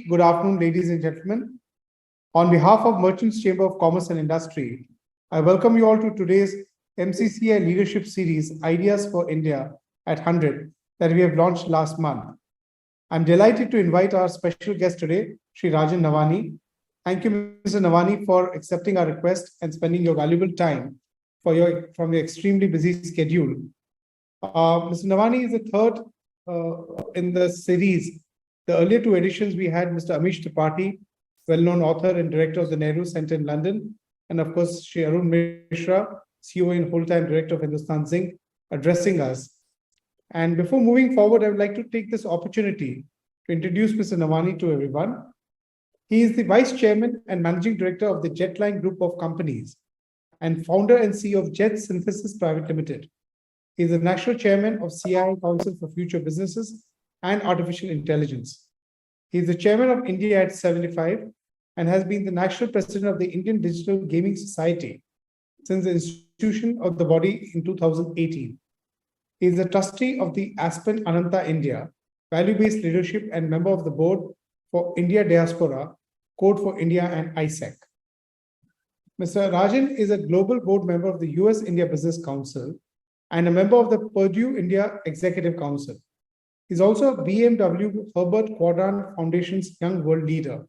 good afternoon, ladies and gentlemen. On behalf of Merchants Chamber of Commerce and Industry, I welcome you all to today's MCCI Leadership Series, Ideas for India at 100, that we have launched last month. I'm delighted to invite our special guest today, Shri Rajan Navani. Thank you, Mr. Navani, for accepting our request and spending your valuable time from your extremely busy schedule. Mr. Navani is the third in the series. The earlier two editions, we had Mr. Amish Tripathi, well-known author and director of the Nehru Center in London, and of course, Shri Arun Mishra, CEO and whole-time director of Hindustan Zinc, addressing us. And before moving forward, I would like to take this opportunity to introduce Mr. Navani to everyone. He is the Vice Chairman and Managing Director of the Jetline Group of Companies and founder and CEO of Jet Synthesis Private Limited. He is the National Chairman of CII Council for Future Businesses and Artificial Intelligence. He is the Chairman of India at 75 and has been the National President of the Indian Digital Gaming Society since the institution of the body in 2018. He is the trustee of the Aspen Ananta India, value-based leadership and member of the board for India Diaspora, Code for India and ISEC. Mr. Rajan is a global board member of the US India Business Council and a member of the Purdue India Executive Council. He's also a BMW Herbert Quadrant Foundation's Young World Leader.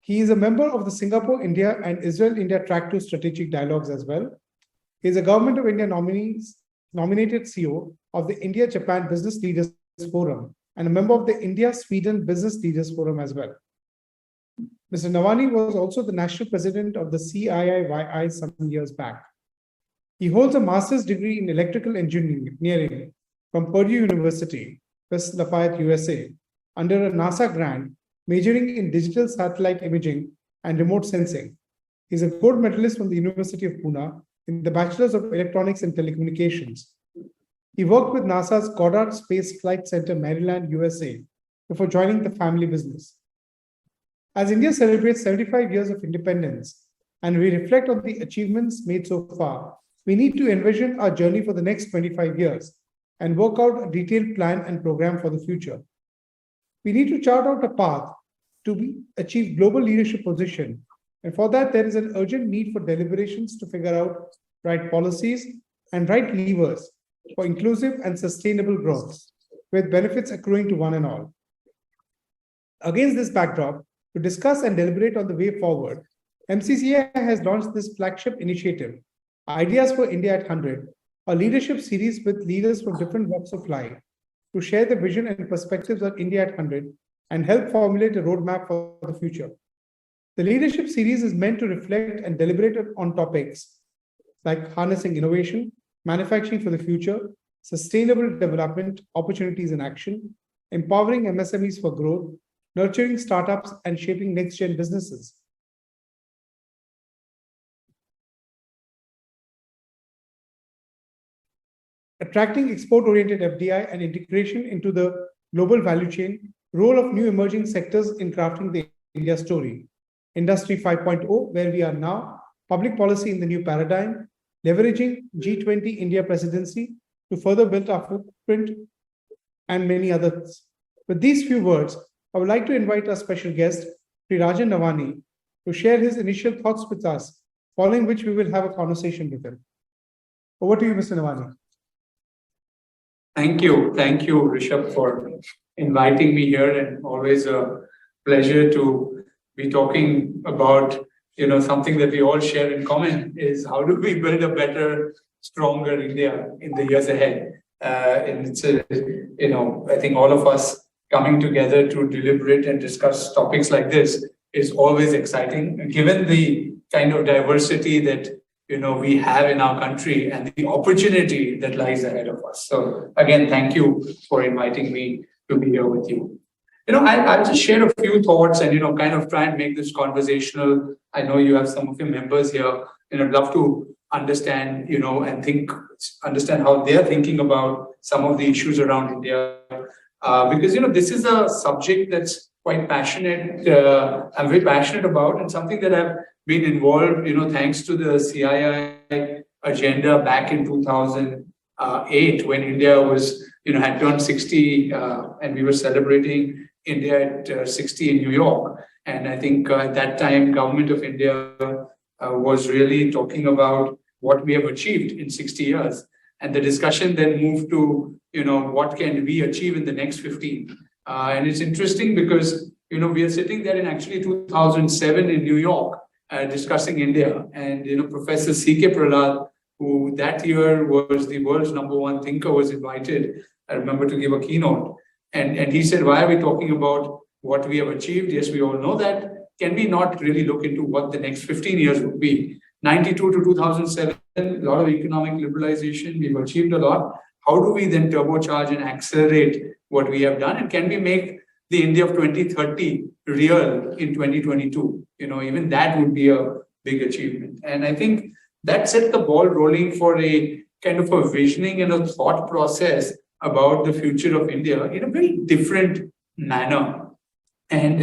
He is a member of the Singapore India and Israel India Track 2 Strategic Dialogues as well. He is a Government of India nominated CEO of the India Japan Business Leaders Forum and a member of the India Sweden Business Leaders Forum as well. Mr. Navani was also the national president of the CIIYI some years back. He holds a master's degree in electrical engineering from Purdue University, West Lafayette, USA, under a NASA grant majoring in digital satellite imaging and remote sensing. He is a gold medalist from the University of Pune in the Bachelor's of Electronics and Telecommunications. He worked with NASA's Goddard Space Flight Center, Maryland, USA, before joining the family business. As India celebrates 75 years of independence and we reflect on the achievements made so far, we need to envision our journey for the next 25 years and work out a detailed plan and program for the future. We need to chart out a path to achieve global leadership position. And for that, there is an urgent need for deliberations to figure out right policies and right levers for inclusive and sustainable growth, with benefits accruing to one and all. Against this backdrop, to discuss and deliberate on the way forward, MCCI has launched this flagship initiative, Ideas for India at 100, a leadership series with leaders from different walks of life to share the vision and perspectives of India at 100 and help formulate a roadmap for the future. The leadership series is meant to reflect and deliberate on topics like harnessing innovation, manufacturing for the future, sustainable development, opportunities in action, empowering MSMEs for growth, nurturing startups, and shaping next-gen businesses. Attracting export-oriented FDI and integration into the global value chain, role of new emerging sectors in crafting the India story. Industry 5.0, where we are now, public policy in the new paradigm, leveraging G20 India presidency to further build our footprint, and many others. With these few words, I would like to invite our special guest, Sri Rajan Navani, to share his initial thoughts with us, following which we will have a conversation with him. Over to you, Mr. Navani. Thank you, Rishabh, for inviting me here, and always a pleasure to be talking about something that we all share in common is how do we build a better, stronger India in the years ahead. And it's I think all of us coming together to deliberate and discuss topics like this is always exciting, given the kind of diversity that we have in our country and the opportunity that lies ahead of us. So again, thank you for inviting me to be here with you. I'll just share a few thoughts and, kind of try and make this conversational. I know you have some of your members here, and I'd love to understand, and understand how they're thinking about some of the issues around India. Because, this is a subject that's quite passionate, I'm very passionate about, and something that I've been involved, thanks to the CII agenda back in 2008, when India was, had turned 60, and we were celebrating India at 60 in New York. And I think at that time, government of India was really talking about what we have achieved in 60 years. And the discussion then moved to, what can we achieve in the next 15? And it's interesting because, we are sitting there in actually 2007 in New York discussing India. And, Professor C.K. Prahlad, who that year was the world's #1 thinker, was invited, I remember, to give a keynote. And he said, why are we talking about what we have achieved? Yes, we all know that. Can we not really look into what the next 15 years would be? 92 to 2007, a lot of economic liberalization, we've achieved a lot. How do we then turbocharge and accelerate what we have done? And can we make the India of 2030 real in 2022? Even that would be a big achievement. And I think that set the ball rolling for a kind of a visioning and a thought process about the future of India in a very different manner. And,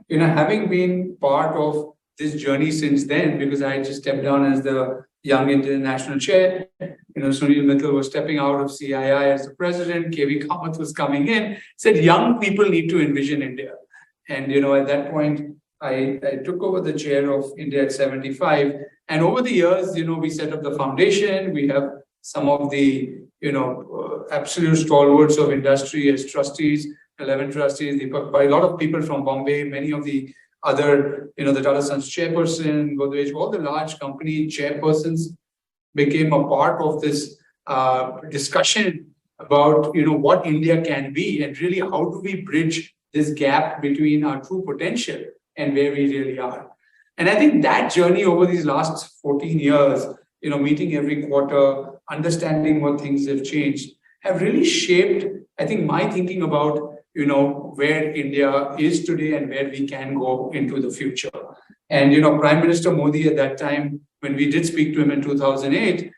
having been part of this journey since then, because I just stepped down as the Young Indian National Chair, Sunil Mittal was stepping out of CII as the president, KV Kamath was coming in, said young people need to envision India. And, at that point, I took over the chair of India at 75. And over the years, we set up the foundation. We have some of the, absolute stalwarts of industry as trustees, 11 trustees, by a lot of people from Bombay, many of the other, the Tata Sons chairperson, Godrej, all the large company chairpersons became a part of this discussion about, what India can be and really how do we bridge this gap between our true potential and where we really are. And I think that journey over these last 14 years, meeting every quarter, understanding what things have changed, have really shaped, I think, my thinking about, where India is today and where we can go into the future. And, Prime Minister Modi at that time, when we did speak to him in 2008,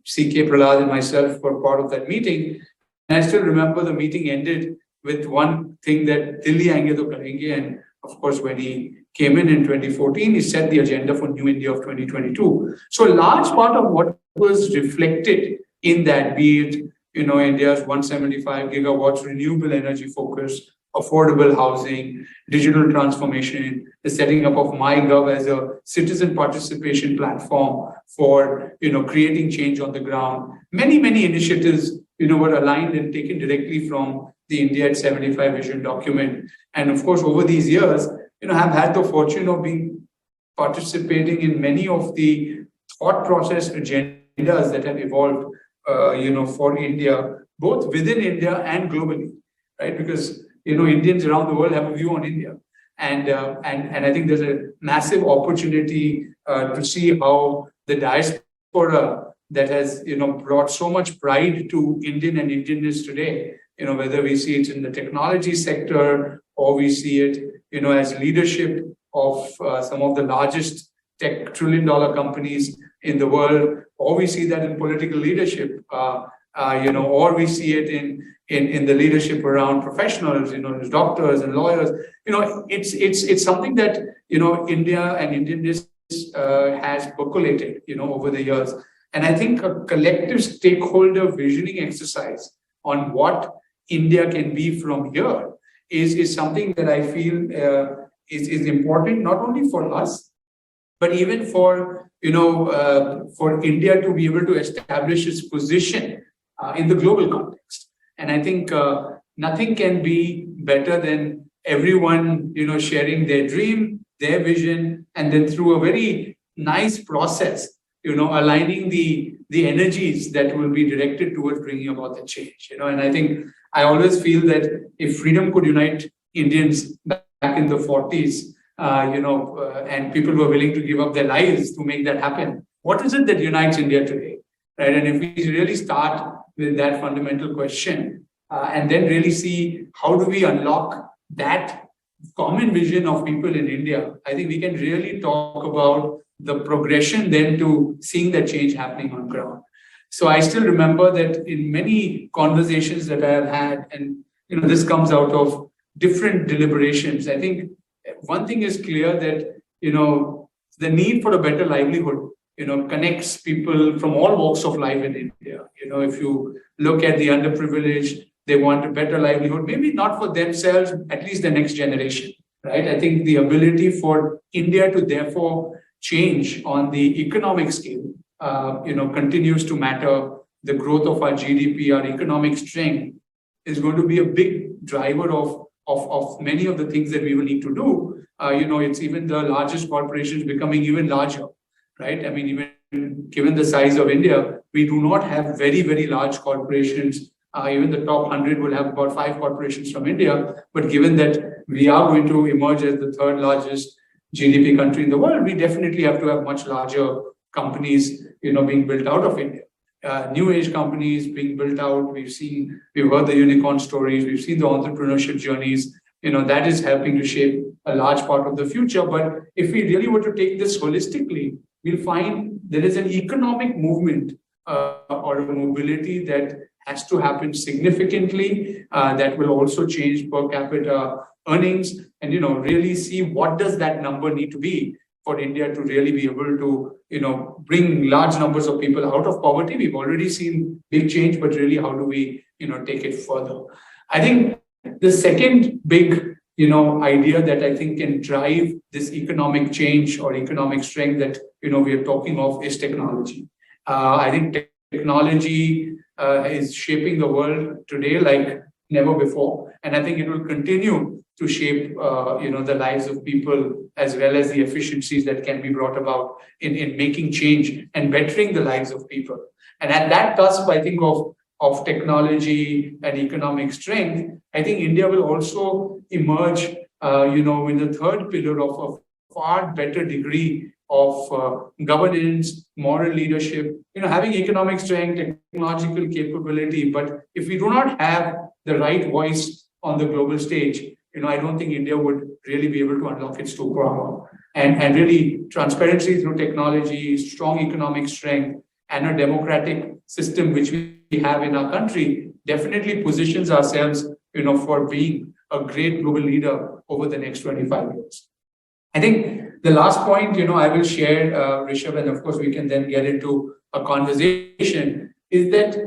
C.K. Prahlad and myself were part of that meeting. And I still remember the meeting ended with one thing that Delhi aayenge to karenge. And of course, when he came in 2014, he set the agenda for New India of 2022. So a large part of what was reflected in that, be it, India's 175 gigawatts renewable energy focus, affordable housing, digital transformation, the setting up of MyGov as a citizen participation platform for, creating change on the ground. Many, many initiatives, were aligned and taken directly from the India at 75 vision document. And of course, over these years, have had the fortune of being participating in many of the thought process agendas that have evolved, for India, both within India and globally, right? Because, Indians around the world have a view on India. And I think there's a massive opportunity to see how the diaspora that has, brought so much pride to Indian and Indianness today, whether we see it in the technology sector or we see it, as leadership of some of the largest tech trillion-dollar companies in the world, or we see that in political leadership, or we see it in the leadership around professionals, as doctors and lawyers. It's something that, India and Indianness has percolated, over the years. And I think a collective stakeholder visioning exercise on what India can be from here is something that I feel is important, not only for us, but even for India to be able to establish its position in the global context. And I think nothing can be better than everyone, sharing their dream, their vision, and then through a very nice process, aligning the energies that will be directed towards bringing about the change. And I think I always feel that if freedom could unite Indians back in the 40s, and people were willing to give up their lives to make that happen, what is it that unites India today, right? And if we really start with that fundamental question, and then really see how do we unlock that common vision of people in India, I think we can really talk about the progression then to seeing that change happening on ground. So I still remember that in many conversations that I have had, and this comes out of different deliberations, I think one thing is clear that the need for a better livelihood connects people from all walks of life in India. If you look at the underprivileged, they want a better livelihood, maybe not for themselves, at least the next generation, right? I think the ability for India to therefore change on the economic scale, continues to matter. The growth of our GDP, our economic strength is going to be a big driver of many of the things that we will need to do. It's even the largest corporations becoming even larger, right? I mean, even given the size of India, we do not have very, very large corporations. Even the top 100 will have about 5 corporations from India. But given that we are going to emerge as the third largest GDP country in the world, we definitely have to have much larger companies, being built out of India. New age companies being built out. We've heard the unicorn stories. We've seen the entrepreneurship journeys. That is helping to shape a large part of the future. But if we really were to take this holistically, we'll find there is an economic movement or a mobility that has to happen significantly, that will also change per capita earnings, and really see what does that number need to be for India to really be able to bring large numbers of people out of poverty. We've already seen big change, but really how do we take it further? I think the second big idea that I think can drive this economic change or economic strength that we are talking of is technology. I think technology is shaping the world today like never before, and I think it will continue to shape the lives of people, as well as the efficiencies that can be brought about in making change and bettering the lives of people. And at that cusp, I think of technology and economic strength, I think India will also emerge in the third pillar of a far better degree of governance, moral leadership, having economic strength, technological capability. But if we do not have the right voice on the global stage, I don't think India would really be able to unlock its true power. And really, transparency through technology, strong economic strength, and a democratic system which we have in our country definitely positions ourselves, for being a great global leader over the next 25 years. I think the last point, I will share, Rishabh, and of course we can then get into a conversation, is that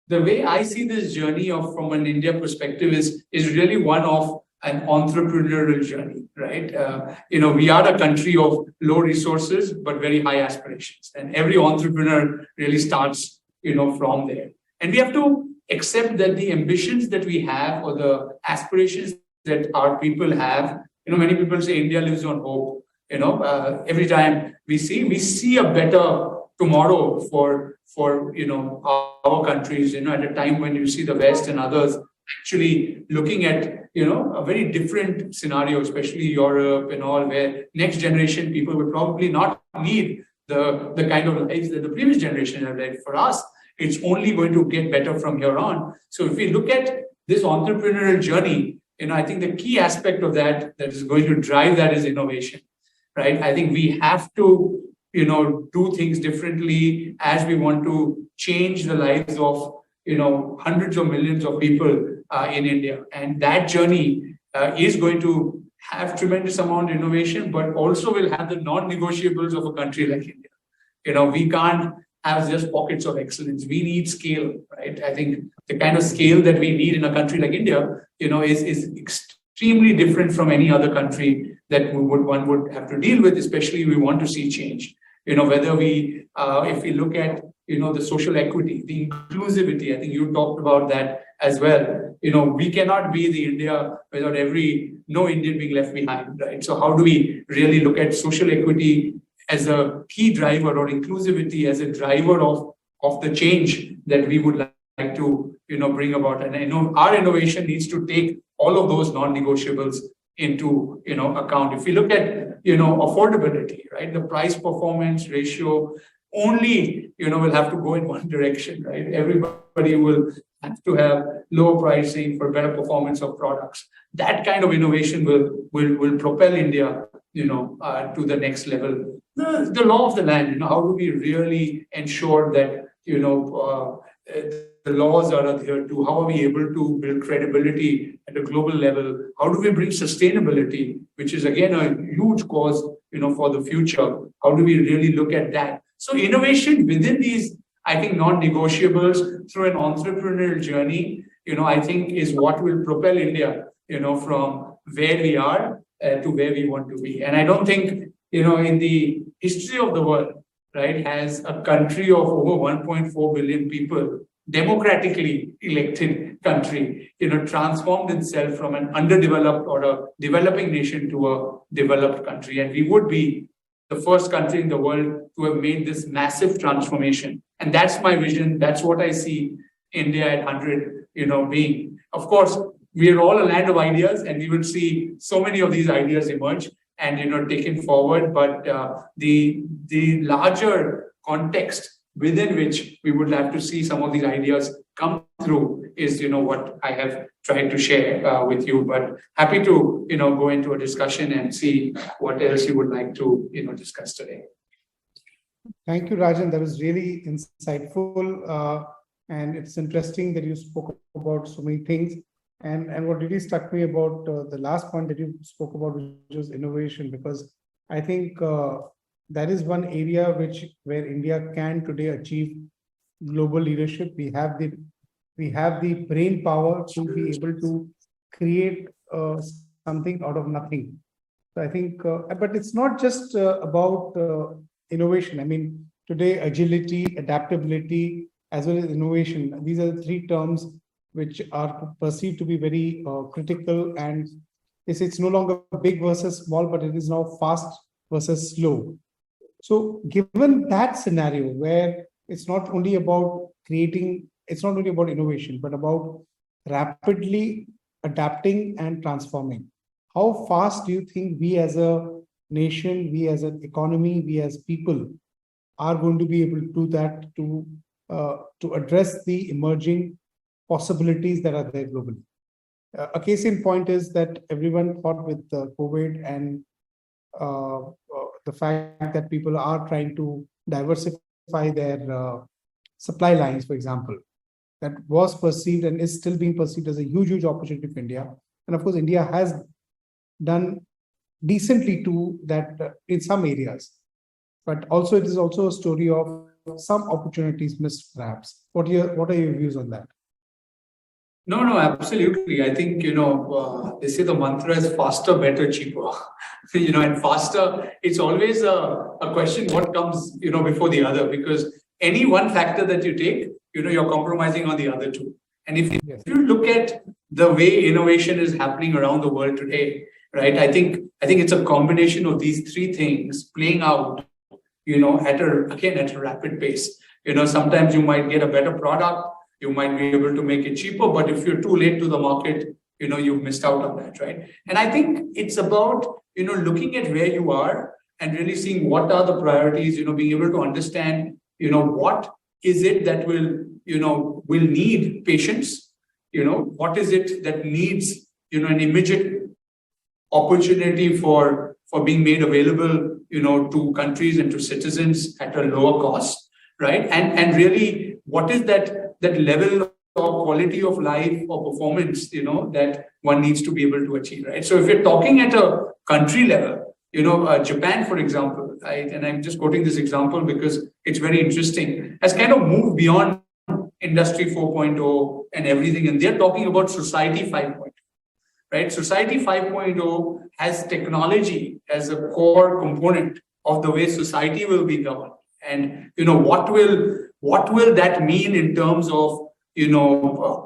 the way I see this journey from an India perspective is really one of an entrepreneurial journey, right? We are a country of low resources, but very high aspirations. And every entrepreneur really starts, from there. And we have to accept that the ambitions that we have, or the aspirations that our people have, many people say India lives on hope. Every time we see a better tomorrow for our countries, at a time when you see the West and others actually looking at a very different scenario, especially Europe and all, where next generation people will probably not need the kind of lives that the previous generation have led. For us, it's only going to get better from here on. So if we look at this entrepreneurial journey, I think the key aspect of that is going to drive that is innovation, right? I think we have to do things differently as we want to change the lives of hundreds of millions of people in India. And that journey is going to have tremendous amount of innovation, but also will have the non-negotiables of a country like India. We can't have just pockets of excellence. We need scale, right? I think the kind of scale that we need in a country like India, is extremely different from any other country that one would have to deal with, especially if we want to see change. Whether if we look at the social equity, the inclusivity, I think you talked about that as well. We cannot be the India without no Indian being left behind, right? So how do we really look at social equity as a key driver, or inclusivity as a driver of the change that we would like to bring about? And I know our innovation needs to take all of those non-negotiables into account. If we look at affordability, right, the price performance ratio only will have to go in one direction, right? Everybody will have to have lower pricing for better performance of products. That kind of innovation will propel India to the next level. The law of the land, how do we really ensure that the laws are adhered to? How are we able to build credibility at a global level? How do we bring sustainability, which is again a huge cause for the future? How do we really look at that? So innovation within these, I think, non-negotiables through an entrepreneurial journey I think is what will propel India, from where we are to where we want to be. And I don't think, in the history of the world, right, has a country of over 1.4 billion people, democratically elected country, transformed itself from an underdeveloped or a developing nation to a developed country. And we would be the first country in the world to have made this massive transformation. And that's my vision. That's what I see India at 100, being. Of course, we are all a land of ideas, and we will see so many of these ideas emerge and taken forward. But the larger context within which we would have to see some of these ideas come through is what I have tried to share with you. But happy to go into a discussion and see what else you would like to discuss today. Thank you, Rajan. That was really insightful, and it's interesting that you spoke about so many things. And what really struck me about the last point that you spoke about, which was innovation, because I think that is one area where India can today achieve global leadership. We have the brain power to be able to create something out of nothing. So I think, but it's not just about innovation. I mean, today agility, adaptability, as well as innovation. These are the three terms which are perceived to be very critical, and it's no longer big versus small, but it is now fast versus slow. So given that scenario where it's not only about innovation, but about rapidly adapting and transforming, how fast do you think we as a nation, we as an economy, we as people are going to be able to do that to address the emerging possibilities that are there globally? A case in point is that everyone thought with COVID and the fact that people are trying to diversify their supply lines, for example, that was perceived and is still being perceived as a huge, huge opportunity for India. And of course, India has done decently to that in some areas, but also it is also a story of some opportunities missed, perhaps. What are your views on that? No, absolutely. I think, they say the mantra is faster, better, cheaper. And faster, it's always a question what comes, before the other, because any one factor that you take, you're compromising on the other two. And if you look at the way innovation is happening around the world today, right, I think it's a combination of these three things playing out, at a rapid pace. Sometimes you might get a better product, you might be able to make it cheaper, but if you're too late to the market, you've missed out on that, right? And I think it's about, looking at where you are and really seeing what are the priorities, being able to understand, what is it that will need patience, what is it that needs, an immediate opportunity for being made available, to countries and to citizens at a lower cost, right? And really, what is that level of quality of life or performance, that one needs to be able to achieve, right? So if you're talking at a country level, Japan, for example, right, and I'm just quoting this example because it's very interesting, has kind of moved beyond Industry 4.0 and everything, and they're talking about Society 5.0, right? Society 5.0 has technology as a core component of the way society will be governed. And, what will that mean in terms of,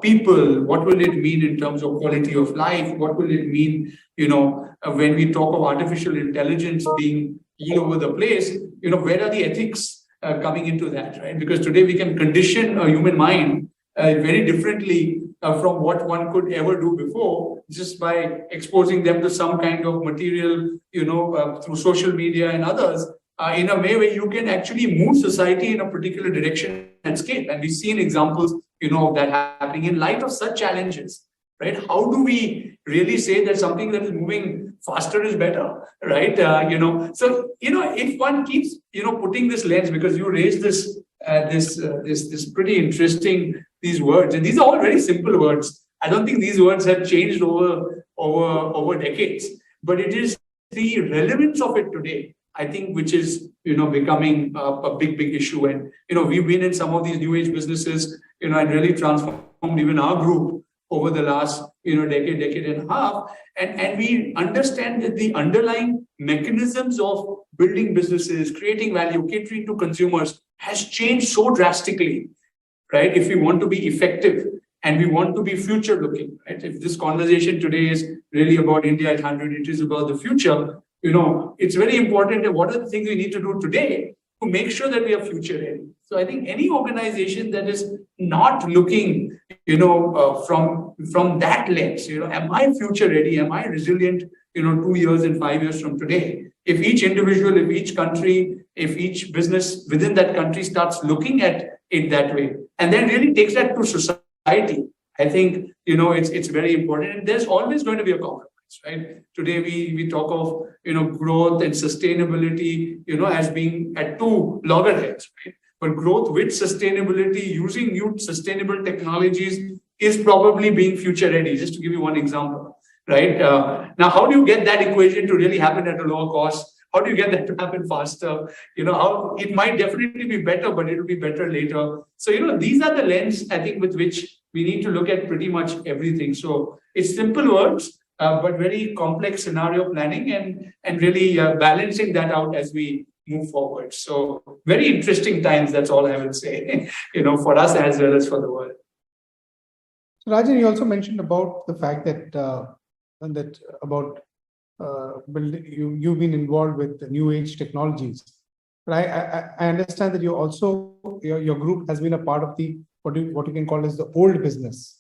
people? What will it mean in terms of quality of life? What will it mean, when we talk of artificial intelligence being all over the place, where are the ethics coming into that, right? Because today we can condition a human mind very differently from what one could ever do before, just by exposing them to some kind of material, through social media and others, in a way where you can actually move society in a particular direction at scale. And we've seen examples, of that happening. In light of such challenges, right? How do we really say that something that is moving faster is better, right? So, if one keeps, putting this lens, because you raised this pretty interesting, these words, and these are all very simple words. I don't think these words have changed over decades, but it is the relevance of it today, I think, which is, becoming a big issue. And, we've been in some of these new age businesses, and really transformed even our group, over the last, decade and a half. And we understand that the underlying mechanisms of building businesses, creating value, catering to consumers has changed so drastically, right? If we want to be effective and we want to be future looking, right? If this conversation today is really about India at 100, it is about the future, it's very important that what are the things we need to do today to make sure that we are future ready. So I think any organization that is not looking, from that lens, am I future ready? Am I resilient, 2 years and 5 years from today? If each individual, if each country, if each business within that country starts looking at it that way, and then really takes that to society, I think, it's very important. And there's always going to be a compromise, right? Today we talk of, growth and sustainability, as being at two loggerheads, right? But growth with sustainability, using new sustainable technologies is probably being future ready. Just to give you one example, right? Now, how do you get that equation to really happen at a lower cost? How do you get that to happen faster? How it might definitely be better, but it will be better later. So, these are the lens, I think, with which we need to look at pretty much everything. So it's simple words, but very complex scenario planning and really balancing that out as we move forward. So very interesting times, that's all I would say, for us as well as for the world. So Rajan, you also mentioned about the fact that you've been involved with the new age technologies. But I understand that your group has been a part of the what you can call as the old business,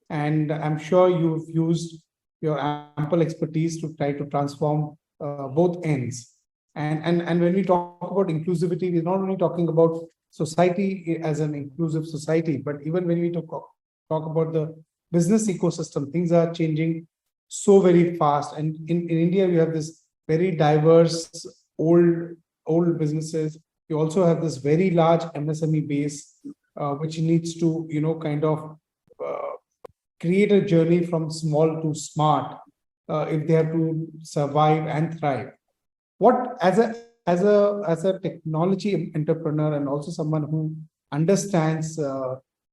and I'm sure you've used your ample expertise to try to transform both ends. And when we talk about inclusivity, we're not only talking about society as an inclusive society, but even when we talk about the business ecosystem, things are changing so very fast. And in India, we have this very diverse old businesses. You also have this very large MSME base, which needs to, create a journey from small to smart if they have to survive and thrive. What as a technology entrepreneur and also someone who understands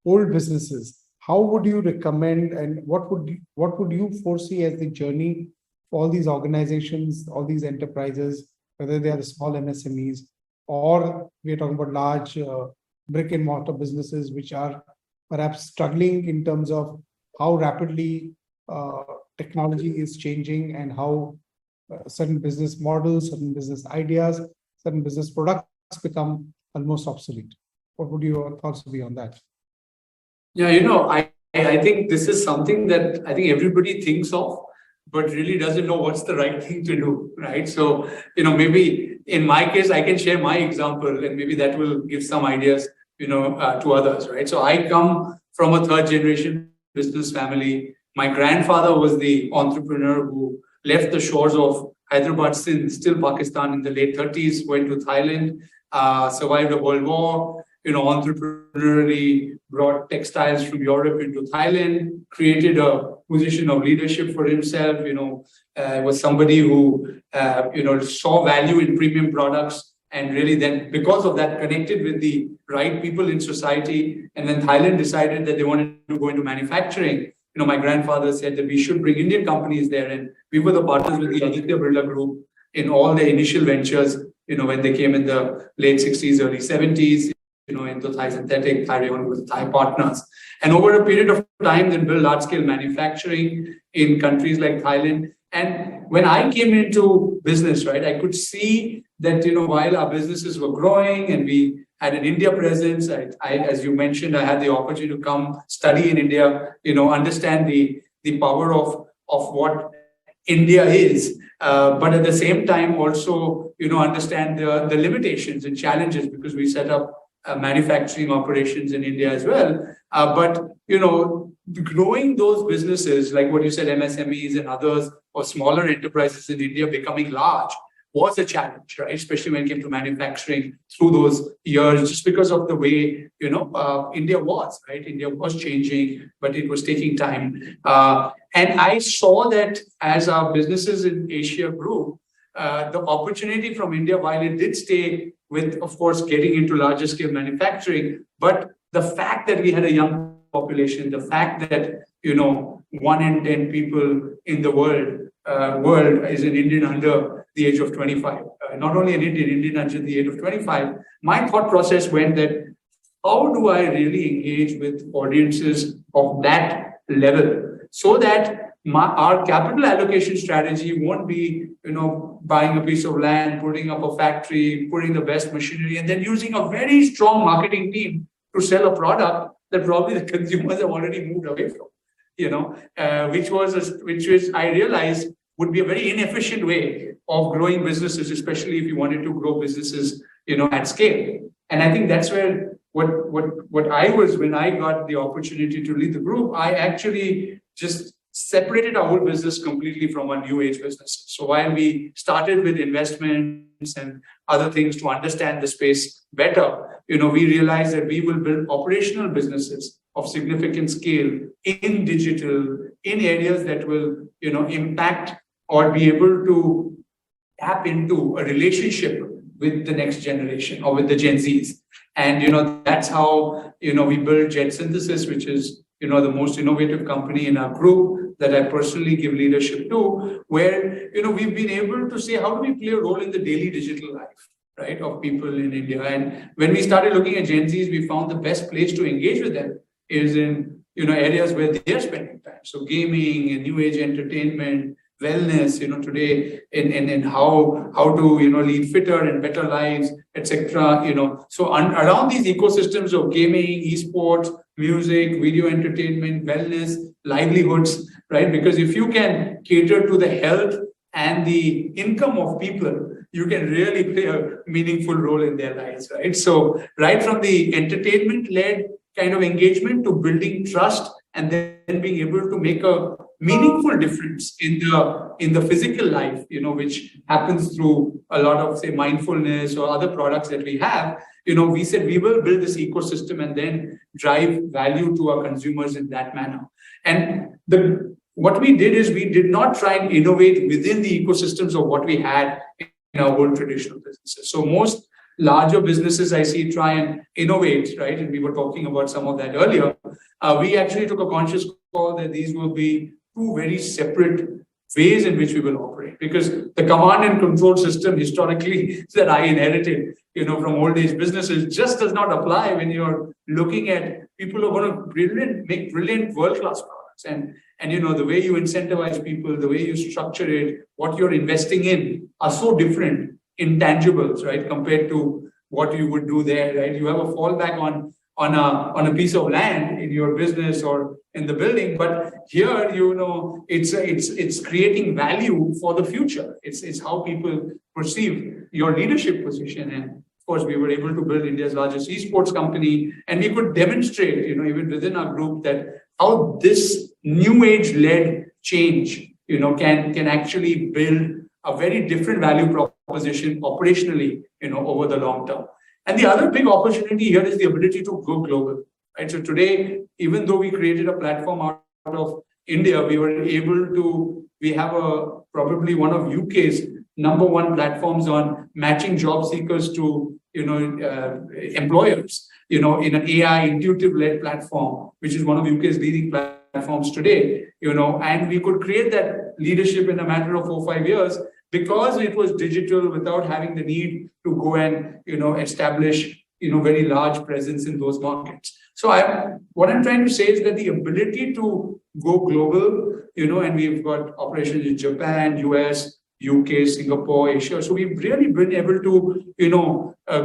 old businesses, how would you recommend and what would you foresee as the journey for all these organizations, all these enterprises, whether they are the small MSMEs or we're talking about large brick and mortar businesses which are perhaps struggling in terms of how rapidly technology is changing and how certain business models, certain business ideas, certain business products become almost obsolete. What would your thoughts be on that? Yeah, I think this is something that I think everybody thinks of, but really doesn't know what's the right thing to do, right? So, maybe in my case, I can share my example and maybe that will give some ideas, to others, right? So I come from a third generation business family. My grandfather was the entrepreneur who left the shores of Hyderabad, still Pakistan, in the late 30s, went to Thailand, survived a world war, entrepreneurially brought textiles from Europe into Thailand, created a position of leadership for himself, was somebody who, saw value in premium products and really then, because of that, connected with the right people in society. And when Thailand decided that they wanted to go into manufacturing, my grandfather said that we should bring Indian companies there. And we were the partners with the Aditya Birla Group in all their initial ventures, when they came in the late 60s, early 70s, into Thai Synthetic, Thai Rayon with Thai partners. And over a period of time, then built large-scale manufacturing in countries like Thailand. And when I came into business, right, I could see that, while our businesses were growing and we had an India presence, I as you mentioned, I had the opportunity to come study in India, understand the power of what India is, but at the same time also, understand the limitations and challenges because we set up manufacturing operations in India as well. But, growing those businesses, like what you said, MSMEs and others, or smaller enterprises in India becoming large was a challenge, right? Especially when it came to manufacturing through those years, just because of the way, India was, right? India was changing, but it was taking time. And I saw that as our businesses in Asia grew, the opportunity from India, while it did stay with, of course, getting into larger scale manufacturing, but the fact that we had a young population, the fact that 1 in 10 people in the world is an Indian under the age of 25. Not only an Indian under the age of 25. My thought process went that how do I really engage with audiences of that level so that our capital allocation strategy won't be, buying a piece of land, putting up a factory, putting the best machinery, and then using a very strong marketing team to sell a product that probably the consumers have already moved away from, which I realized would be a very inefficient way of growing businesses, especially if you wanted to grow businesses, at scale. And I think that's where what I was, when I got the opportunity to lead the group, I actually just separated our whole business completely from our new age business. So while we started with investments and other things to understand the space better, we realized that we will build operational businesses of significant scale in digital, in areas that will, impact or be able to tap into a relationship with the next generation or with the Gen Zs. And, that's how, we built Jet Synthesis, which is, the most innovative company in our group that I personally give leadership to, where, we've been able to say, how do we play a role in the daily digital life, right, of people in India? And when we started looking at Gen Zs, we found the best place to engage with them is in, areas where they're spending time. So gaming and new age entertainment, wellness, today in how to, lead fitter and better lives, etc. So around these ecosystems of gaming, esports, music, video entertainment, wellness, livelihoods, right? Because if you can cater to the health and the income of people, you can really play a meaningful role in their lives, right? So right from the entertainment-led kind of engagement to building trust and then being able to make a meaningful difference in the physical life, which happens through a lot of, say, mindfulness or other products that we have. We said we will build this ecosystem and then drive value to our consumers in that manner. And what we did is we did not try and innovate within the ecosystems of what we had in our old traditional businesses. So most larger businesses I see try and innovate, right? And we were talking about some of that earlier. We actually took a conscious call that these will be two very separate ways in which we will operate, because the command and control system historically that I inherited, from old age businesses just does not apply when you're looking at people who are going to make brilliant world-class products. And the way you incentivize people, the way you structure it, what you're investing in are so different intangibles, right, compared to what you would do there, right? You have a fallback on a piece of land in your business or in the building, but here, it's creating value for the future. It's how people perceive your leadership position. And of course, we were able to build India's largest esports company, and we could demonstrate, even within our group, that how this new age led change, can actually build a very different value proposition operationally, over the long term. And the other big opportunity here is the ability to go global, right? So today, even though we created a platform out of India, we have probably one of UK's #1 platforms on matching job seekers to, employers, in an AI intuitive-led platform, which is one of UK's leading platforms today, and we could create that leadership in a matter of 4 or 5 years because it was digital without having the need to go and, establish, very large presence in those markets. So what I'm trying to say is that the ability to go global, and we've got operations in Japan, US, UK, Singapore, Asia. So we've really been able to,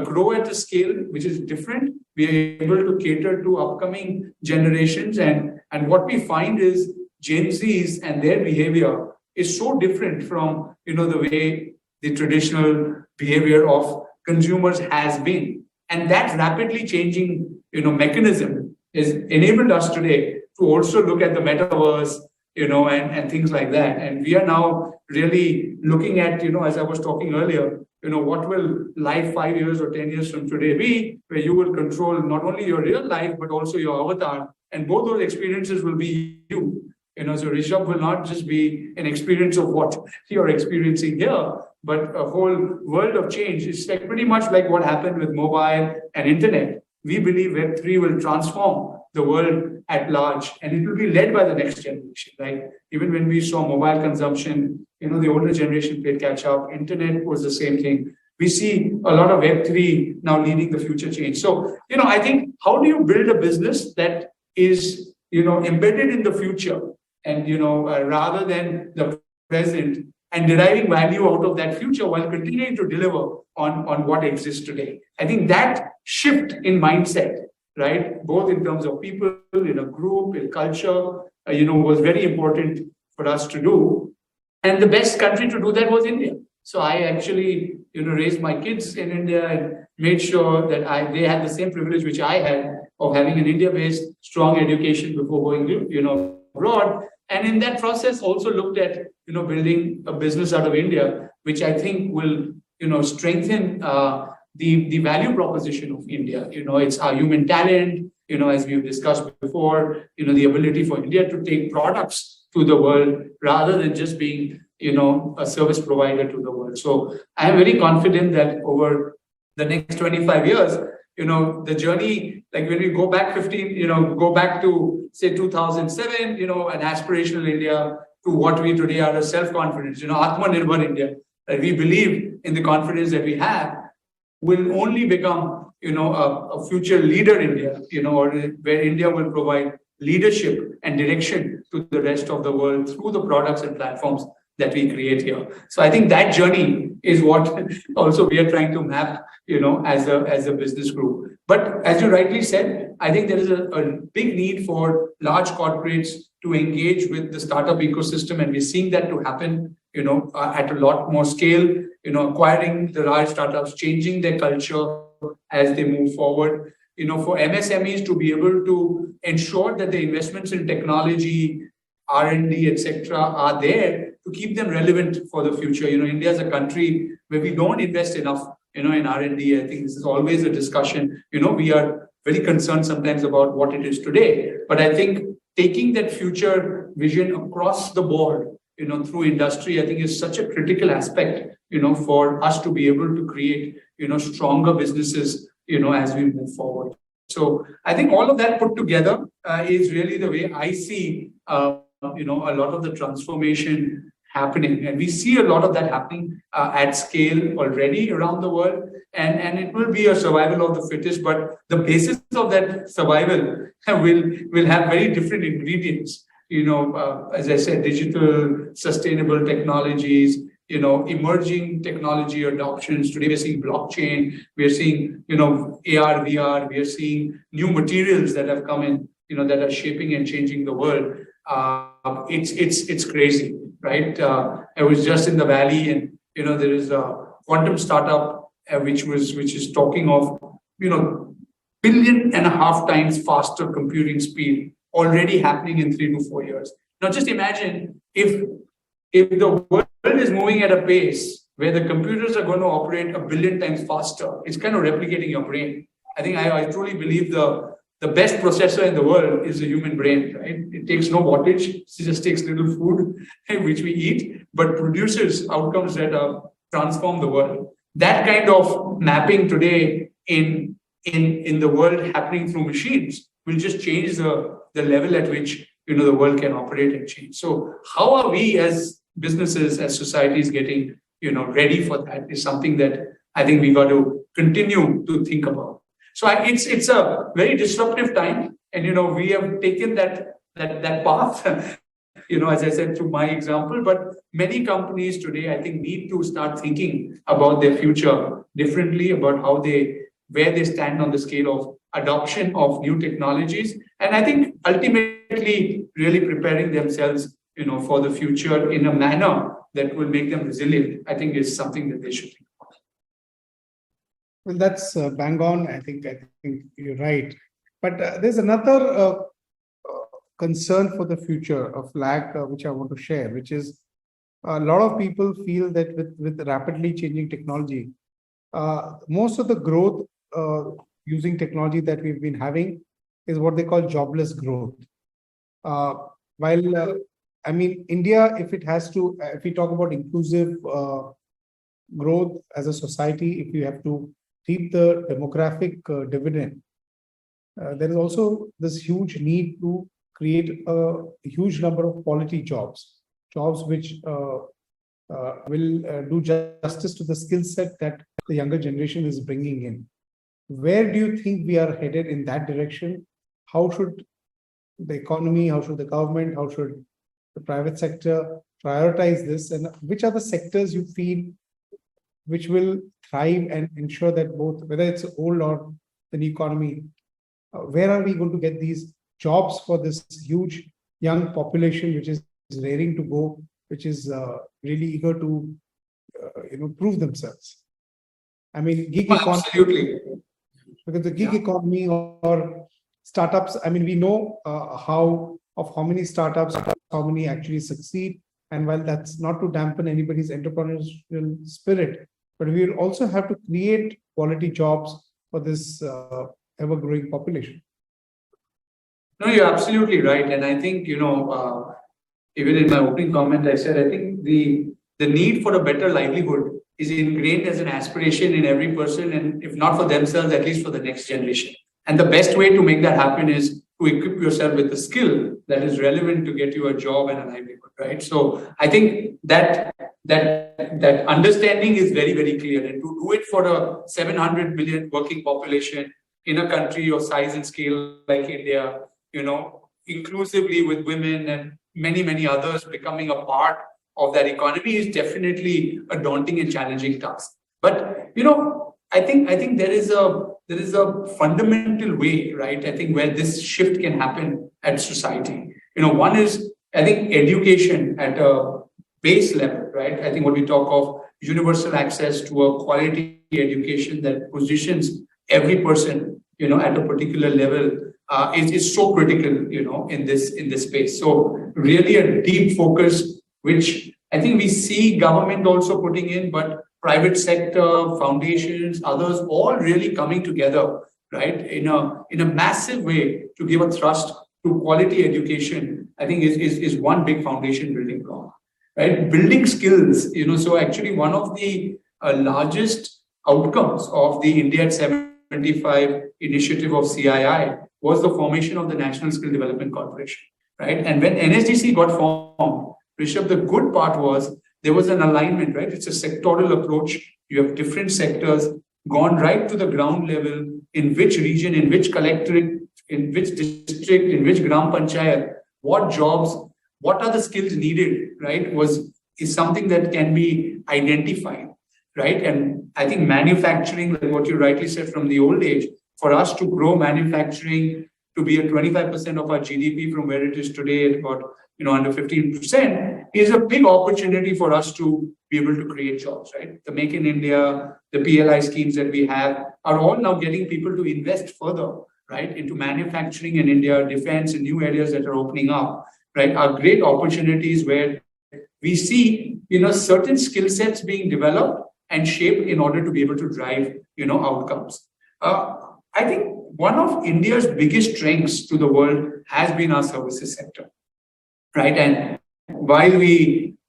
grow at a scale which is different. We are able to cater to upcoming generations. And what we find is Gen Zs and their behavior is so different from, the way the traditional behavior of consumers has been. And that rapidly changing, mechanism is enabled us today to also look at the metaverse, and things like that. And we are now really looking at, as I was talking earlier, what will life 5 years or 10 years from today be, where you will control not only your real life, but also your avatar. And both those experiences will be you. So Rishabh will not just be an experience of what you're experiencing here, but a whole world of change. It's like pretty much like what happened with mobile and internet. We believe Web3 will transform the world at large, and it will be led by the next generation, right? Even when we saw mobile consumption, the older generation played catch up. Internet was the same thing. We see a lot of Web3 now leading the future change. So, I think, how do you build a business that is, embedded in the future and, rather than the present, and deriving value out of that future while continuing to deliver on what exists today? I think that shift in mindset, right, both in terms of people, in a group, in culture, was very important for us to do. And the best country to do that was India. So I actually, raised my kids in India and made sure that they had the same privilege which I had of having an India-based strong education before going, abroad. And in that process, also looked at, building a business out of India, which I think will, strengthen the value proposition of India. It's our human talent, as we've discussed before, the ability for India to take products to the world rather than just being, a service provider to the world. So I am very confident that over the next 25 years, the journey, like when we go back 15, go back to say 2007, an aspirational India, to what we today are, a self-confidence, Atmanirbhar India, that we believe in the confidence that we have, will only become, a future leader India, or where India will provide leadership and direction to the rest of the world through the products and platforms that we create here. So I think that journey is what also we are trying to map, as a business group. But as you rightly said, I think there is a big need for large corporates to engage with the startup ecosystem, and we're seeing that to happen, at a lot more scale, acquiring the large startups, changing their culture as they move forward, for MSMEs to be able to ensure that the investments in technology, R&D, etc., are there to keep them relevant for the future. India is a country where we don't invest enough, in R&D. I think this is always a discussion. We are very concerned sometimes about what it is today. But I think taking that future vision across the board, through industry, I think is such a critical aspect, for us to be able to create, stronger businesses, as we move forward. So I think all of that put together is really the way I see, a lot of the transformation happening. And we see a lot of that happening at scale already around the world. And it will be a survival of the fittest, but the basis of that survival will have very different ingredients. As I said, digital, sustainable technologies, emerging technology adoptions. Today we're seeing blockchain, we're seeing, AR, VR, we are seeing new materials that have come in, that are shaping and changing the world. It's crazy, right? I was just in the Valley, and there is a quantum startup which is talking of 1.5 billion times faster computing speed already happening in 3 to 4 years. Now, just imagine if the world is moving at a pace where the computers are going to operate 1 billion times faster. It's kind of replicating your brain. I think I truly believe the best processor in the world is the human brain, right? It takes no wattage. It just takes little food, which we eat, but produces outcomes that transform the world. That kind of mapping today in the world happening through machines will just change the level at which the world can operate and change. So how are we as businesses, as societies getting ready for that is something that I think we got to continue to think about. So it's a very disruptive time, and we have taken that path, as I said through my example. But many companies today, I think, need to start thinking about their future differently, about where they stand on the scale of adoption of new technologies, and I think ultimately really preparing themselves, for the future in a manner that will make them resilient. I think is something that they should think about. Well, that's bang on. I think you're right. But there's another concern for the future of lag, which I want to share, which is a lot of people feel that with rapidly changing technology, most of the growth using technology that we've been having is what they call jobless growth. While India, if we talk about inclusive growth as a society, if you have to reap the demographic dividend, there is also this huge need to create a huge number of quality jobs, jobs which will do justice to the skill set that the younger generation is bringing in. Where do you think we are headed in that direction? How should the economy, how should the government, how should the private sector prioritize this? And which are the sectors you feel which will thrive and ensure that both, whether it's old or the new economy, where are we going to get these jobs for this huge young population which is raring to go, which is really eager to prove themselves? I mean, gig economy. Absolutely. Because the gig economy or startups, I mean, we know how many startups, how many actually succeed. And while that's not to dampen anybody's entrepreneurial spirit, but we will also have to create quality jobs for this ever-growing population. No, you're absolutely right. And I think, even in my opening comment, I said, I think the need for a better livelihood is ingrained as an aspiration in every person, and if not for themselves, at least for the next generation. And the best way to make that happen is to equip yourself with the skill that is relevant to get you a job and a livelihood, right? So I think that understanding is very, very clear. And to do it for a 700 million working population in a country of size and scale like India, inclusively with women and many, many others becoming a part of that economy is definitely a daunting and challenging task. But, I think there is a fundamental way, right? I think where this shift can happen at society. One is, I think, education at a base level, right? I think when we talk of universal access to a quality education that positions every person, at a particular level, is so critical, in this space. So really a deep focus, which I think we see government also putting in, but private sector, foundations, others, all really coming together, right, in a massive way to give a thrust to quality education. I think is one big foundation building block, right? Building skills, so actually one of the largest outcomes of the India at 75 initiative of CII was the formation of the National Skill Development Corporation, right? And when NSDC got formed, Rishabh, the good part was there was an alignment, right? It's a sectoral approach. You have different sectors gone right to the ground level, in which region, in which collectorate, in which district, in which gram panchayat, what jobs, what are the skills needed, right? Is something that can be identified, right? And I think manufacturing, like what you rightly said from the old age, for us to grow manufacturing to be at 25% of our GDP from where it is today at about under 15%, is a big opportunity for us to be able to create jobs, right? The Make in India, the PLI schemes that we have are all now getting people to invest further, right, into manufacturing in India, defense and new areas that are opening up, right, are great opportunities where we see, certain skill sets being developed and shaped in order to be able to drive, outcomes. I think one of India's biggest strengths to the world has been our services sector, right? And while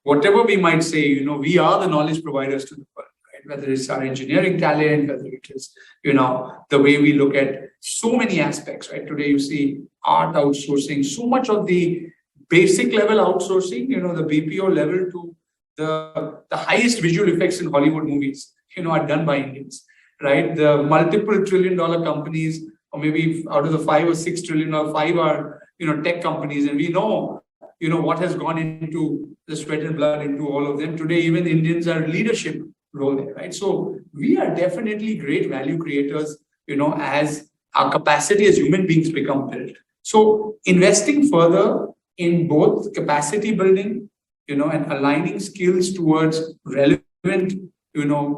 whatever we might say, we are the knowledge providers to the world, right? Whether it's our engineering talent, whether it is, the way we look at so many aspects, right? Today you see art outsourcing, so much of the basic level outsourcing, the BPO level to the highest visual effects in Hollywood movies, are done by Indians, right? The multiple $1 trillion companies, or maybe out of the 5 or 6 trillion, or 5 are, tech companies. And we know, what has gone into the sweat and blood into all of them. Today, even Indians are leadership role there, right? So we are definitely great value creators, as our capacity as human beings become built. So investing further in both capacity building, and aligning skills towards relevant,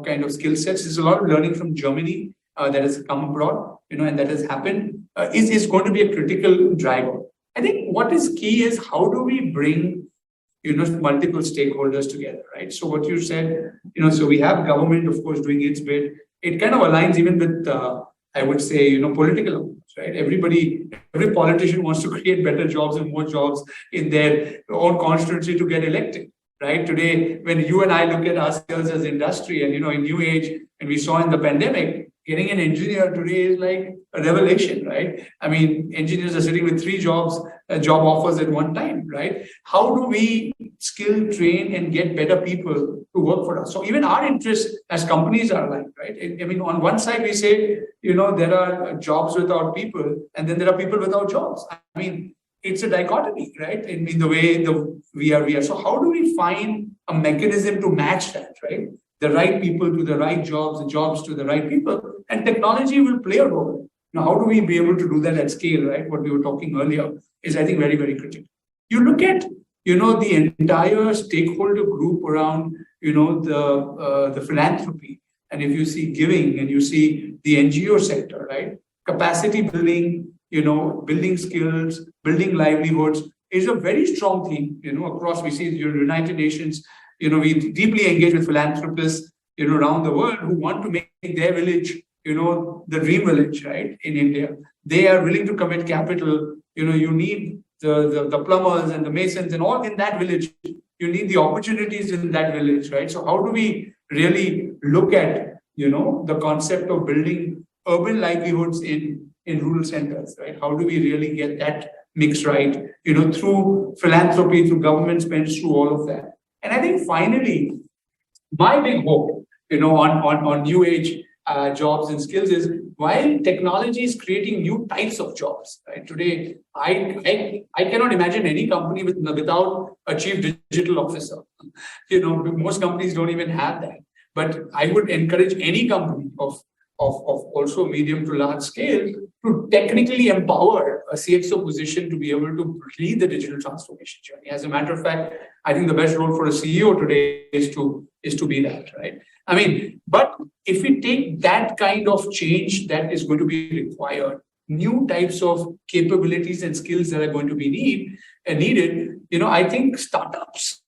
kind of skill sets. There's a lot of learning from Germany that has come abroad, and that has happened, is going to be a critical driver. I think what is key is how do we bring, multiple stakeholders together, right? So what you said, so we have government, of course, doing its bit. It kind of aligns even with, I would say, political approach, right? Every politician wants to create better jobs and more jobs in their own constituency to get elected, right? Today, when you and I look at ourselves as industry and, in new age, and we saw in the pandemic, getting an engineer today is like a revelation, right? I mean, engineers are sitting with 3 job offers at one time, right? How do we skill, train, and get better people to work for us? So even our interests as companies are like, right? I mean, on one side we say, there are jobs without people, and then there are people without jobs. I mean, it's a dichotomy, right? In the way we are. So how do we find a mechanism to match that, right? The right people to the right jobs, the jobs to the right people, and technology will play a role. Now, how do we be able to do that at scale, right? What we were talking earlier is, I think, very, very critical. You look at, the entire stakeholder group around, the philanthropy, and if you see giving and you see the NGO sector, right? Capacity building, building skills, building livelihoods is a very strong theme, across. We see the United Nations, we deeply engage with philanthropists, around the world who want to make their village, the dream village, right? In India. They are willing to commit capital. You need the plumbers and the masons and all in that village. You need the opportunities in that village, right? So how do we really look at, the concept of building urban livelihoods in rural centers, right? How do we really get that mix right, through philanthropy, through government spends, through all of that. And I think finally, my big hope, on new age jobs and skills is, while technology is creating new types of jobs, right? Today, I cannot imagine any company without a chief digital officer. Most companies don't even have that. But I would encourage any company of also medium to large scale to technically empower a CXO position to be able to lead the digital transformation journey. As a matter of fact, I think the best role for a CEO today is to be that, right? I mean, but if we take that kind of change that is going to be required, new types of capabilities and skills that are going to be needed, I think startups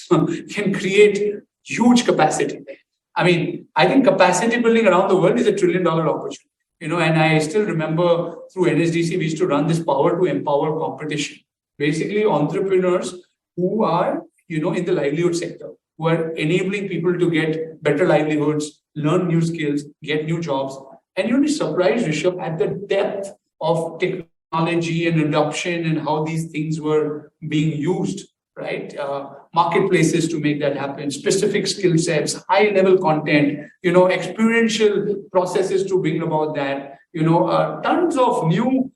can create huge capacity there. I mean, I think capacity building around the world is $1 trillion opportunity. And I still remember through NSDC, we used to run this power to empower competition. Basically, entrepreneurs who are, in the livelihood sector, who are enabling people to get better livelihoods, learn new skills, get new jobs. And you'll be surprised, Rishabh, at the depth of technology and adoption and how these things were being used, right? Marketplaces to make that happen, specific skill sets, high level content, experiential processes to bring about that, tons of new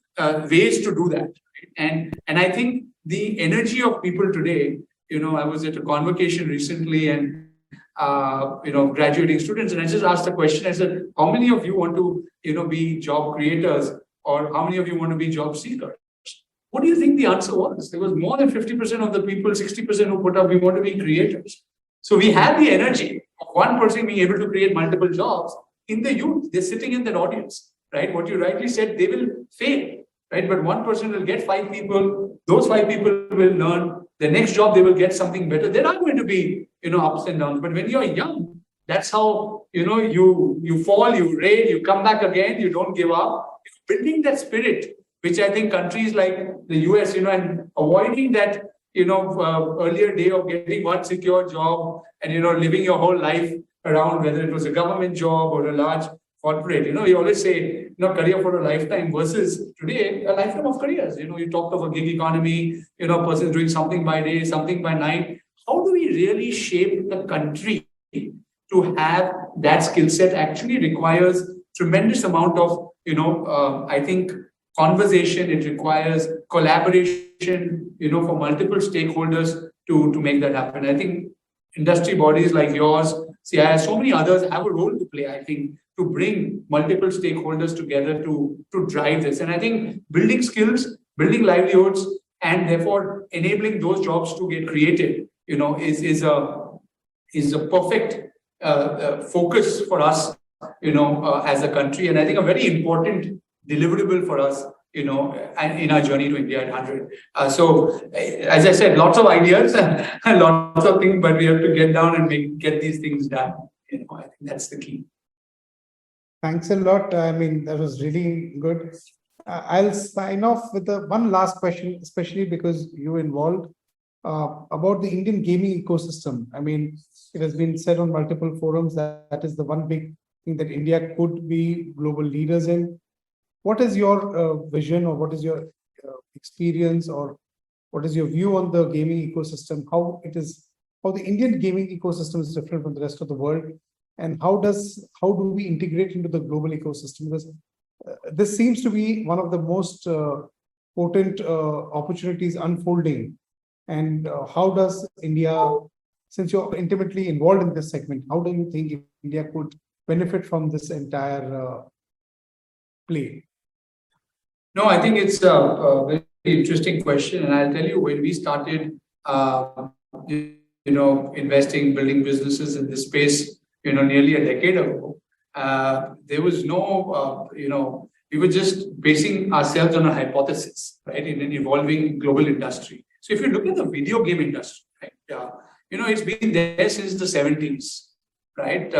ways to do that. Right? And I think the energy of people today, I was at a convocation recently and, graduating students, and I just asked a question. I said, how many of you want to, be job creators, or how many of you want to be job seekers? What do you think the answer was? There was more than 50% of the people, 60% who put up, we want to be creators. So we had the energy of one person being able to create multiple jobs in the youth. They're sitting in that audience, right? What you rightly said, they will fail, right? But one person will get 5 people. Those 5 people will learn. The next job, they will get something better. There are going to be, ups and downs. But when you're young, that's how, you fall, you rail, you come back again, you don't give up. Building that spirit, which I think countries like the US, and avoiding that, earlier day of getting one secure job and, living your whole life around, whether it was a government job or a large corporate. We always say, career for a lifetime versus today, a lifetime of careers. You talked of a gig economy, a person doing something by day, something by night. How do we really shape the country to have that skill set? Actually requires tremendous amount of, I think, conversation. It requires collaboration, for multiple stakeholders to make that happen. I think industry bodies like yours, CII, so many others have a role to play, I think, to bring multiple stakeholders together to drive this. And I think building skills, building livelihoods, and therefore enabling those jobs to get created, is a perfect focus for us, as a country. And I think a very important deliverable for us, in our journey to India at 100. So, as I said, lots of ideas and lots of things, but we have to get down and get these things done. I think that's the key. Thanks a lot. I mean, that was really good. I'll sign off with one last question, especially because you're involved, about the Indian gaming ecosystem. I mean, it has been said on multiple forums that is the one big think that India could be global leaders in? What is your vision, or what is your experience, or what is your view on the gaming ecosystem? How the Indian gaming ecosystem is different from the rest of the world, and how do we integrate into the global ecosystem? Because this seems to be one of the most potent opportunities unfolding. And how does India, since you're intimately involved in this segment, how do you think India could benefit from this entire play? No, I think it's a very interesting question, and I'll tell you, when we started, investing, building businesses in this space, nearly a decade ago, there was no, we were just basing ourselves on a hypothesis, right, in an evolving global industry. So if you look at the video game industry, right, it's been there since the 70s, right?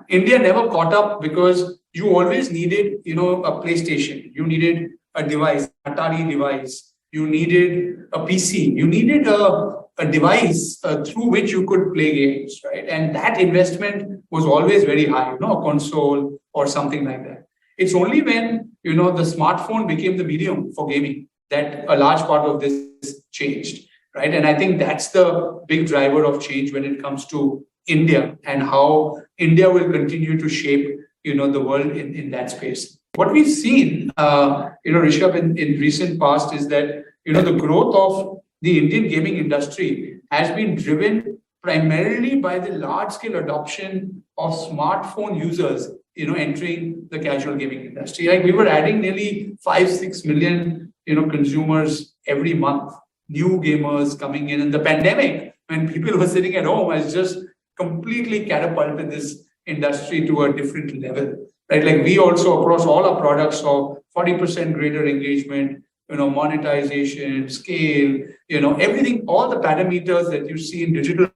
India never caught up because you always needed, a PlayStation, you needed a device, Atari device, you needed a PC, you needed a device through which you could play games, right? And that investment was always very high, a console or something like that. It's only when, the smartphone became the medium for gaming that a large part of this changed, right? And I think that's the big driver of change when it comes to India, and how India will continue to shape, the world in that space. What we've seen, Rishabh, in recent past is that, the growth of the Indian gaming industry has been driven primarily by the large-scale adoption of smartphone users, entering the casual gaming industry. Like, we were adding nearly 5-6 million, consumers every month, new gamers coming in. And the pandemic, when people were sitting at home, has just completely catapulted this industry to a different level, right? Like, we also, across all our products, saw 40% greater engagement, monetization, scale, everything, all the parameters that you see in digital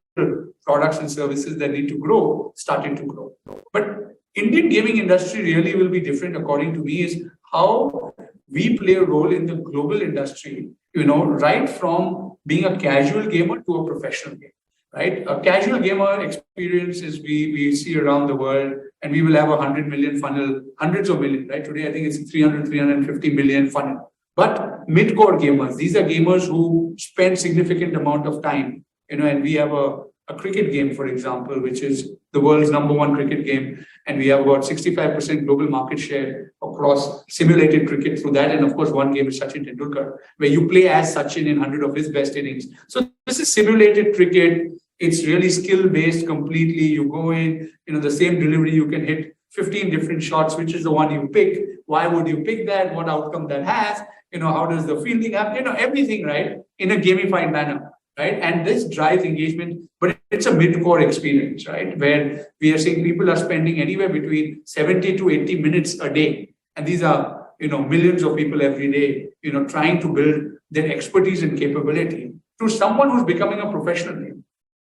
products and services that need to grow, started to grow. But Indian gaming industry really will be different, according to me, is how we play a role in the global industry, right from being a casual gamer to a professional gamer. Right? A casual gamer experience is we see around the world, and we will have 100 million funnel, hundreds of million, right? Today, I think it's 350 million funnel. But mid-core gamers, these are gamers who spend significant amount of time, and we have a cricket game, for example, which is the world's #1 cricket game. And we have about 65% global market share across simulated cricket through that. And of course, one game is Sachin Tendulkar, where you play as Sachin in 100 of his best innings. So this is simulated cricket. It's really skill-based completely. You go in, the same delivery, you can hit 15 different shots. Which is the one you pick? Why would you pick that? What outcome that has? How does the fielding happen? Everything, right? In a gamified manner, right? And this drives engagement, but it's a mid-core experience, right? Where we are seeing people are spending anywhere between 70 to 80 minutes a day. And these are, millions of people every day, trying to build their expertise and capability to someone who's becoming a professional gamer.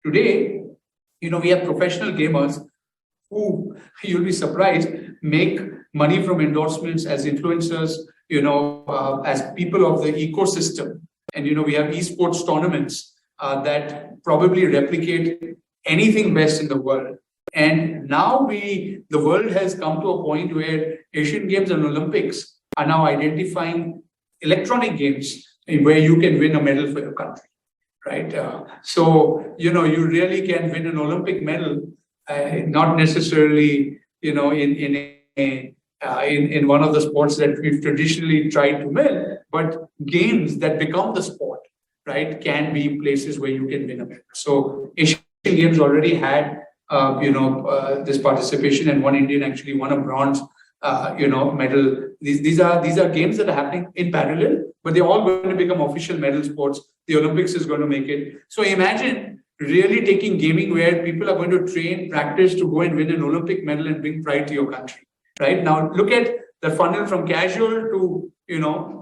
Today, we have professional gamers who, you'll be surprised, make money from endorsements as influencers, as people of the ecosystem. And, we have esports tournaments that probably replicate anything best in the world. And now the world has come to a point where Asian Games and Olympics are now identifying electronic games where you can win a medal for your country. Right. So, you really can win an Olympic medal, not necessarily, in one of the sports that we've traditionally tried to win, but games that become the sport, right, can be places where you can win a medal. So Asian Games already had, this participation, and one Indian actually won a bronze, medal. These are games that are happening in parallel, but they're all going to become official medal sports. The Olympics is going to make it. So imagine really taking gaming where people are going to train, practice to go and win an Olympic medal and bring pride to your country. Right? Now, look at the funnel from casual to,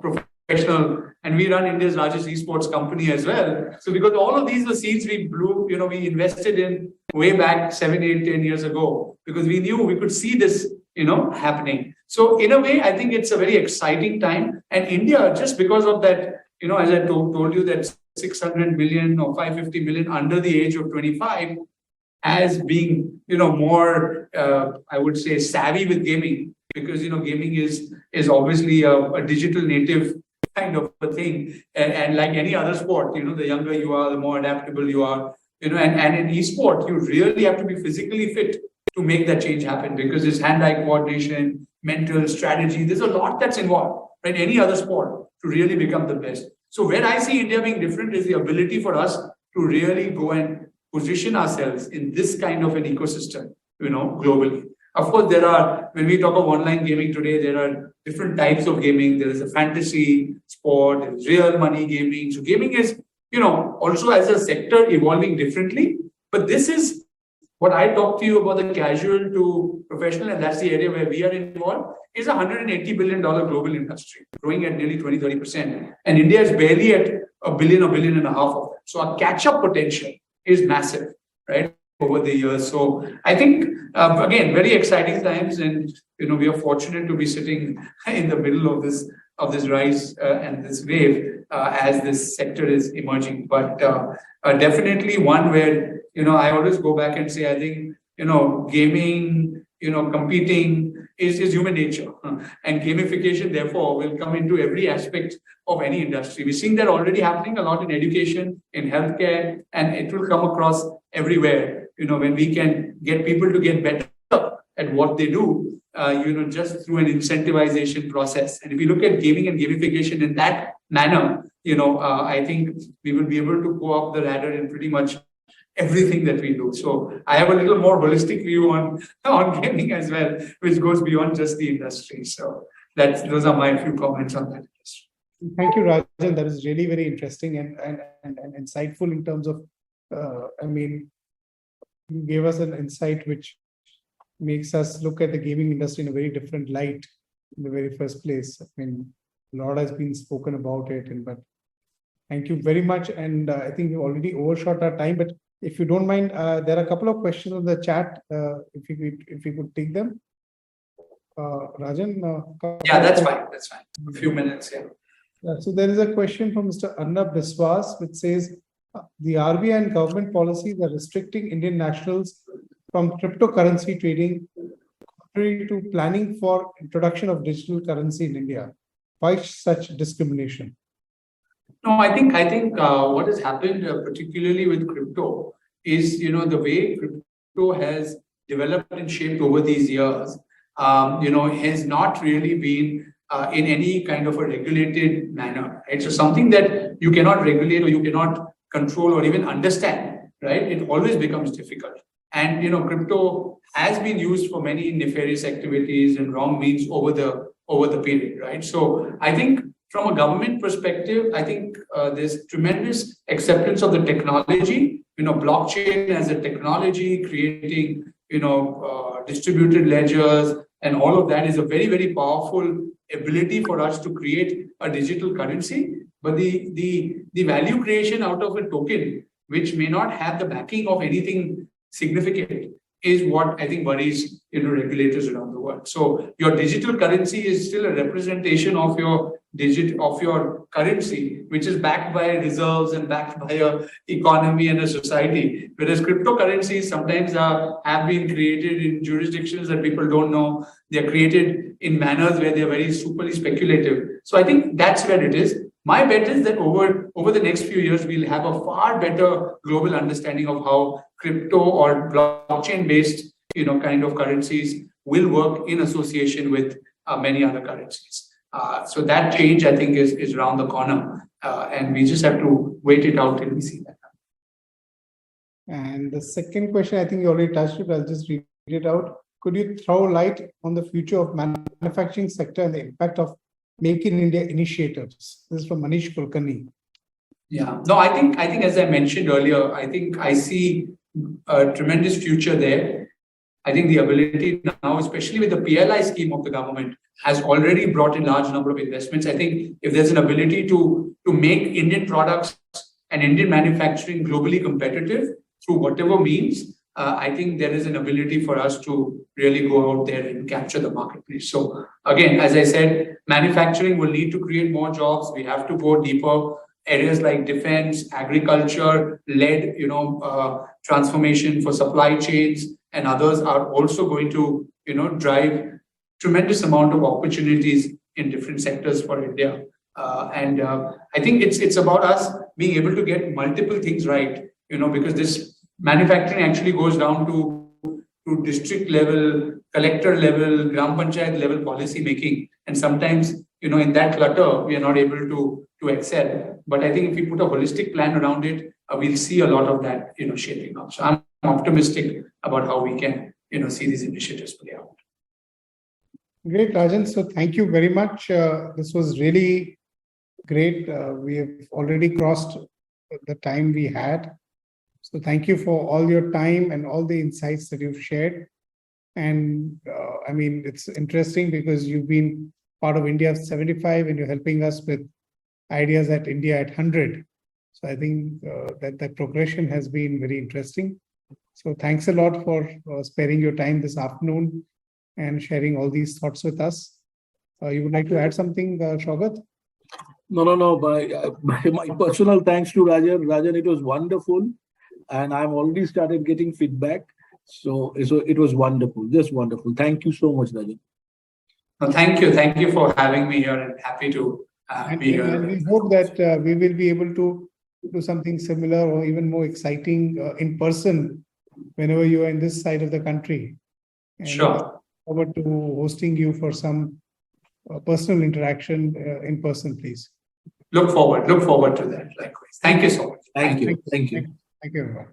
professional. And we run India's largest esports company as well. So because all of these were seeds we blew, we invested in way back 7, 8, 10 years ago, because we knew we could see this, happening. So in a way, I think it's a very exciting time. And India, just because of that, as I told you, that 600 million or 550 million under the age of 25, as being, more, I would say, savvy with gaming, because, gaming is obviously a digital native kind of a thing. And like any other sport, the younger you are, the more adaptable you are, and in esport, you really have to be physically fit to make that change happen, because it's hand-eye coordination, mental strategy. There's a lot that's involved, right? Any other sport to really become the best. So where I see India being different is the ability for us to really go and position ourselves in this kind of an ecosystem, globally. Of course, when we talk of online gaming today, there are different types of gaming. There is a fantasy sport, there is real money gaming. So gaming is, also as a sector evolving differently. But this is what I talk to you about, the casual to professional, and that's the area where we are involved, is a $180 billion global industry, growing at nearly 20-30%. And India is barely at $1 billion, $1.5 billion of that. So our catch-up potential is massive, right, over the years. So I think, again, very exciting times, and we are fortunate to be sitting in the middle of this rise and this wave as this sector is emerging. But definitely one where I always go back and say, I think gaming, competing is human nature, and gamification therefore will come into every aspect of any industry. We're seeing that already happening a lot in education, in healthcare, and it will come across everywhere. When we can get people to get better at what they do, just through an incentivization process. And if we look at gaming and gamification in that manner, I think we will be able to go up the ladder in pretty much everything that we do. So I have a little more holistic view on gaming as well, which goes beyond just the industry. So those are my few comments on that. Thank you, Rajan. That is really very interesting and insightful in terms of, you gave us an insight which makes us look at the gaming industry in a very different light in the very first place. A lot has been spoken about it, but thank you very much. And I think we already overshot our time, but if you don't mind, there are a couple of questions on the chat. If you could take them, Rajan. Yeah, that's fine. That's fine. A few minutes. Yeah. So there is a question from Mr. Arnab Biswas, which says the RBI and government policies are restricting Indian nationals from cryptocurrency trading, contrary to planning for introduction of digital currency in India. Why such discrimination? No, I think what has happened, particularly with crypto, is the way crypto has developed and shaped over these years, has not really been in any kind of a regulated manner, right? So something that you cannot regulate or you cannot control or even understand, right? It always becomes difficult. And crypto has been used for many nefarious activities and wrong means over the period, right? So I think from a government perspective, I think there's tremendous acceptance of the technology, blockchain as a technology, creating, distributed ledgers, and all of that is a very, very powerful ability for us to create a digital currency. But the value creation out of a token, which may not have the backing of anything significant, is what I think worries regulators around the world. So your digital currency is still a representation of your currency, which is backed by reserves and backed by a economy and a society. Whereas cryptocurrencies sometimes have been created in jurisdictions that people don't know. They're created in manners where they're very superly speculative. So I think that's where it is. My bet is that over the next few years, we'll have a far better global understanding of how crypto or blockchain-based, kind of currencies will work in association with many other currencies. So that change, I think, is around the corner, and we just have to wait it out till we see that. And the second question, I think you already touched it, but I'll just read it out. Could you throw light on the future of manufacturing sector and the impact of Make in India initiatives? This is from Manish Kulkarni. Yeah, no, I think as I mentioned earlier, I think I see a tremendous future there. I think the ability now, especially with the PLI scheme of the government, has already brought in large number of investments. I think if there's an ability to make Indian products and Indian manufacturing globally competitive through whatever means, I think there is an ability for us to really go out there and capture the marketplace. So again, as I said, manufacturing will need to create more jobs. We have to go deeper areas like defense, agriculture, led, transformation for supply chains and others are also going to, drive tremendous amount of opportunities in different sectors for India. And I think it's about us being able to get multiple things right, because this manufacturing actually goes down to district level, collector level, gram panchayat level policy making. And sometimes, in that clutter, we are not able to excel. But I think if we put a holistic plan around it, we'll see a lot of that, shaping up. So I'm optimistic about how we can, see these initiatives play out. Great, Rajan. So thank you very much. This was really great. We have already crossed the time we had. So thank you for all your time and all the insights that you've shared. And I mean, it's interesting because you've been part of India 75 and you're helping us with ideas at India at 100. So I think that progression has been very interesting. So thanks a lot for sparing your time this afternoon and sharing all these thoughts with us. You would like to add something, Shaugat? No. My personal thanks to Rajan. Rajan, it was wonderful. And I've already started getting feedback. So it was wonderful, just wonderful. Thank you so much, Rajan. No, thank you. Thank you for having me here and happy to be here. And we hope that we will be able to do something similar or even more exciting in person whenever you are in this side of the country. And sure. Forward to hosting you for some personal interaction in person, please. Look forward to that. Likewise. Thank you so much. Thank you. Thank you, everyone.